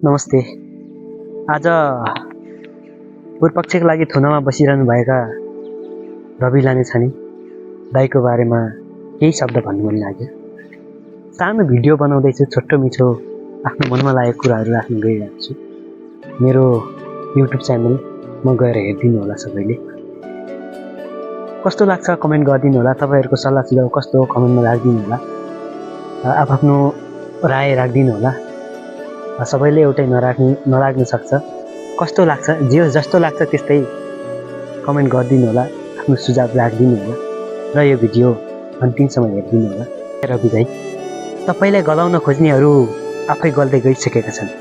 नमस्ते। आज पूर्वपक्षको लागि थुनामा बसिरहनु भएका रवि लानेछाने दाइको बारेमा केही शब्द भन्नु मन लाग्यो। सानो भिडियो बनाउँदैछु, छोटो मिठो आफ्नो मनमा लागेको कुराहरू राख्न गइरहेको छु। मेरो युट्युब च्यानलमा गएर हेरिदिनु होला सबैले। कस्तो लाग्छ कमेन्ट गरिदिनु होला। तपाईँहरूको सल्लाह सुझाव कस्तो हो कमेन्टमा राखिदिनु होला। आफ्नो राय राखिदिनु होला। सबैले एउटै नराख्न सक्छ। कस्तो लाग्छ, जे जस्तो लाग्छ त्यस्तै कमेन्ट गरिदिनु होला। आफ्नो सुझाव राखिदिनु होला र यो भिडियो अन्तिमसम्म हेरिदिनु होला। रवि दाइ, तपाईँलाई गलाउन खोज्नेहरू आफै गल्दै गइसकेका छन्।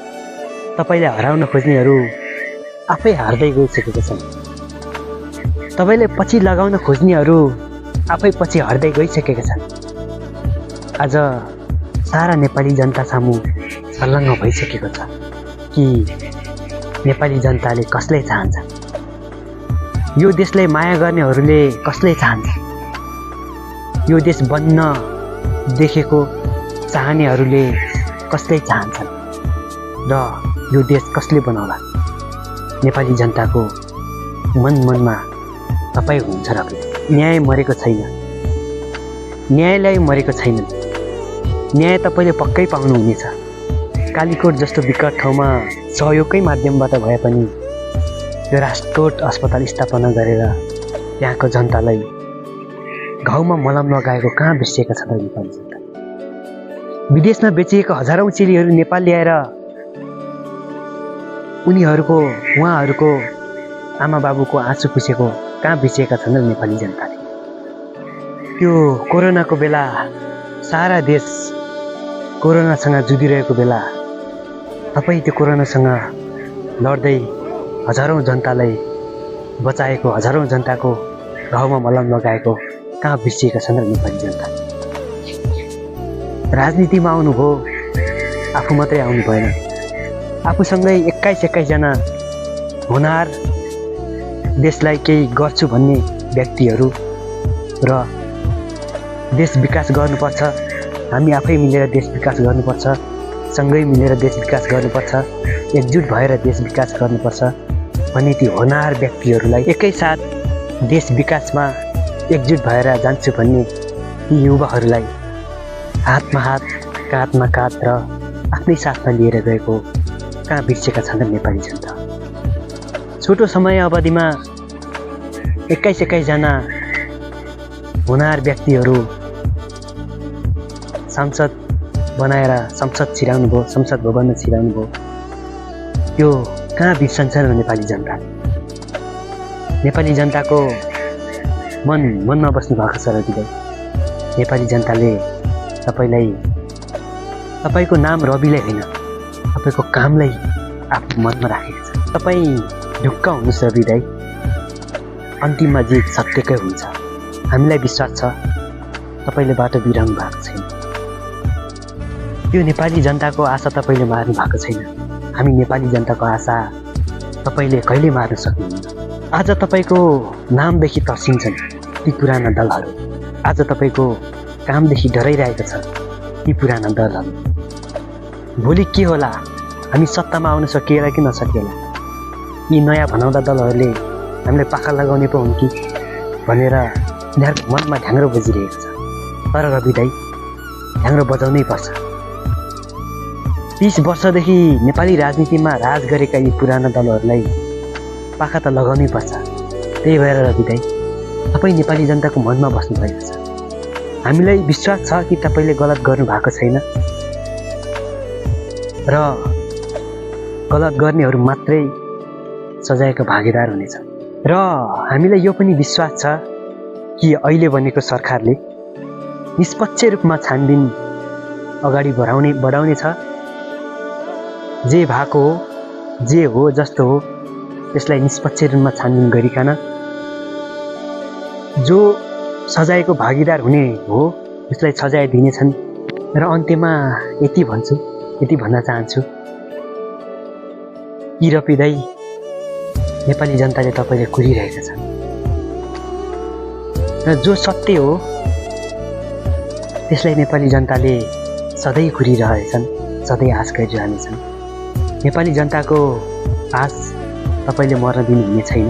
तपाईँलाई हराउन खोज्नेहरू आफै हार्दै गइसकेका छन्। तपाईँले पछि लगाउन खोज्नेहरू आफै पछि हट्दै गइसकेका छन्। आज सारा नेपाली जनता सामु छर्लङ्ग भइसकेको छ कि नेपाली जनताले कसलाई चाहन्छ। यो देशलाई माया गर्नेहरूले कसलाई चाहन्छ। यो देश बन्न देखेको चाहनेहरूले कसलाई चाहन्छन् र यो देश कसले बनाउला। नेपाली जनताको मनमा तपाईँ हुनुहुन्छ र न्याय मरेको छैन, न्यायालय मरेको छैन। न्याय तपाईँले पक्कै पाउनुहुनेछ। कालीकोट जस्तो विकट ठाउँमा सहयोगकै माध्यमबाट भए पनि यो राष्ट्रकोट अस्पताल स्थापना गरेर त्यहाँको जनतालाई घाउमा मलम लगाएको कहाँ बिर्सिएका छन् नेपाली जनता। विदेशमा बेचिएको हजारौँ चेलीहरू नेपाल ल्याएर उहाँहरूको आमा बाबुको आँसु पुछेको कहाँ बिर्सिएका छन् र नेपाली जनताले। त्यो कोरोनाको बेला सारा देश कोरोनासँग जुधिरहेको बेला तपाईँ त्यो कोरोनासँग लड्दै हजारौँ जनतालाई बचाएको, हजारौँ जनताको घाउमा मलम लगाएको कहाँ बिर्सिएका छन् र नेपाली जनता। राजनीतिमा आउनुभयो, आफू मात्रै आउनु भएन। आफूसँगै 21 जना होनहार देशलाई केही गर्छु भन्ने व्यक्तिहरू र देश विकास गर्नुपर्छ, हामी आफै मिलेर देश विकास गर्नुपर्छ, सँगै मिलेर देश विकास गर्नुपर्छ, एकजुट भएर देश विकास गर्नुपर्छ भन्ने ती होनहार व्यक्तिहरूलाई एकैसाथ देश विकासमा एकजुट भएर जान्छु भन्ने ती युवाहरूलाई हातमा हात, काँधमा काँध र आफ्नै साथमा लिएर गएको कहाँ बिर्सेका छन् नेपाली जनता। छोटो समय अवधिमा 21 जना होनहार व्यक्तिहरू सांसद बनाएर संसद छिराउनु भयो, संसद भवनमा छिराउनु भयो। त्यो कहाँ बिर्सन्छन् नेपाली जनता। नेपाली जनताको मनमा बस्नु भएको छ रवि दाइ। नेपाली जनताले तपाईँको नाम रविलाई होइन, तपाईँको कामलाई आफ्नो मनमा राखेको छ। तपाईँ ढुक्क हुनुहोस् रवि दाइ, अन्तिममा जित सत्यकै हुन्छ। हामीलाई विश्वास छ तपाईँले बाटो बिराउनु भएको छैन। यो नेपाली जनताको आशा तपाईँले मार्नु भएको छैन। हामी नेपाली जनताको आशा तपाईँले कहिले मार्न सक्नुहुन्न। आज तपाईँको नामदेखि तर्सिन्छन् ती पुराना दलहरू। आज तपाईँको कामदेखि डराइरहेको छ ती पुराना दलहरू। भोलि के होला, हामी सत्तामा आउन सकिएला कि नसकिएला। यी नयाँ भनाउँदा दलहरूले हामीलाई पाखा लगाउने पो हुन् कि भनेर उनीहरूको मनमा ढ्याङ्ग्रो बजिरहेको छ। तर रवि दाइ, ढ्याङ्ग्रो बजाउनै पर्छ। 30 वर्षदेखि नेपाली राजनीतिमा राज गरेका यी पुराना दलहरूलाई पाखा त लगाउनै पर्छ। त्यही भएर रवि दाइ, तपाईँ नेपाली जनताको मनमा बस्नु भएको छ। हामीलाई विश्वास छ कि तपाईँले गलत गर्नु भएको छैन र गलत गर्नेहरू मात्रै सजायको भागीदार हुनेछ। र हामीलाई यो पनि विश्वास छ कि अहिले बनेको सरकारले निष्पक्ष रूपमा छानबिन अगाडि बढाउनेछ। जे भएको हो, जे हो, जस्तो हो त्यसलाई निष्पक्ष रूपमा छानबिन गरिकन जो सजायको भागीदार हुने हो त्यसलाई सजाय दिनेछन्। र अन्त्यमा यति भन्न चाहन्छु कि रवि दाइ, नेपाली जनताले तपाईँले कुरिरहेका छन् र जो सत्य हो त्यसलाई नेपाली जनताले सधैँ कुरिरहेछन्, सधैँ आश गरिरहनेछन्। नेपाली जनताको आश तपाईँले मर्न दिनुहुने छैन,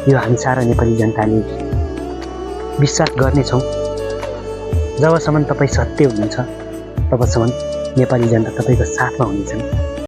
यो हामी सारा नेपाली जनताले विश्वास गर्नेछौँ। जबसम्म तपाईँ सत्य हुनुहुन्छ तबसम्म नेपाली जनता तपाईँको साथमा हुनेछन्।